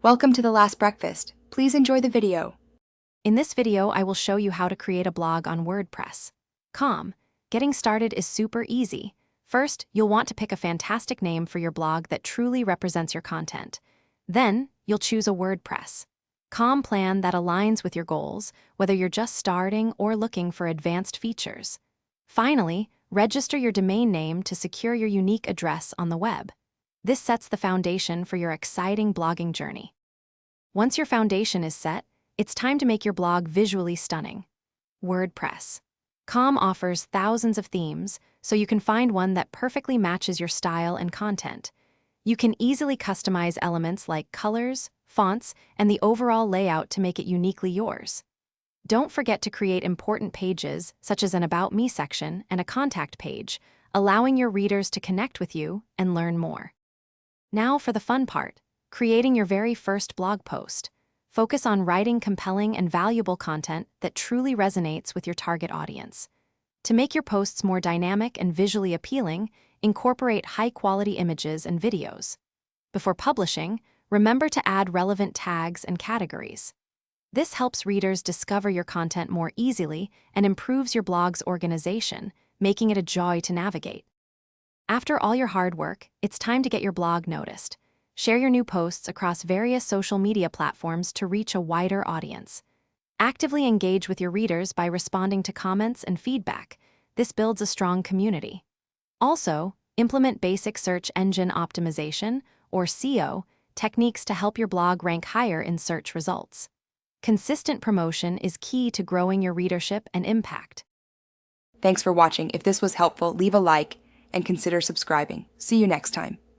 Welcome to The Last Breakfast. Please enjoy the video. In this video, I will show you how to create a blog on WordPress. Getting started is super easy. First, you'll want to pick a fantastic name for your blog that truly represents your content. Then, you'll choose a WordPress plan that aligns with your goals, whether you're just starting or looking for advanced features. Finally, register your domain name to secure your unique address on the web. This sets the foundation for your exciting blogging journey. Once your foundation is set, it's time to make your blog visually stunning. WordPress. Offers thousands of themes, so you can find one that perfectly matches your style and content. You can easily customize elements like colors, fonts, and the overall layout to make it uniquely yours. Don't forget to create important pages, such as an About Me section and a contact page, allowing your readers to connect with you and learn more. Now for the fun part, creating your very first blog post. Focus on writing compelling and valuable content that truly resonates with your target audience. To make your posts more dynamic and visually appealing, incorporate high-quality images and videos. Before publishing, remember to add relevant tags and categories. This helps readers discover your content more easily and improves your blog's organization, making it a joy to navigate. After all your hard work, it's time to get your blog noticed. Share your new posts across various social media platforms to reach a wider audience. Actively engage with your readers by responding to comments and feedback. This builds a strong community. Also, implement basic search engine optimization, or SEO, techniques to help your blog rank higher in search results. Consistent promotion is key to growing your readership and impact. Thanks for watching. If this was helpful, leave a like and consider subscribing. See you next time.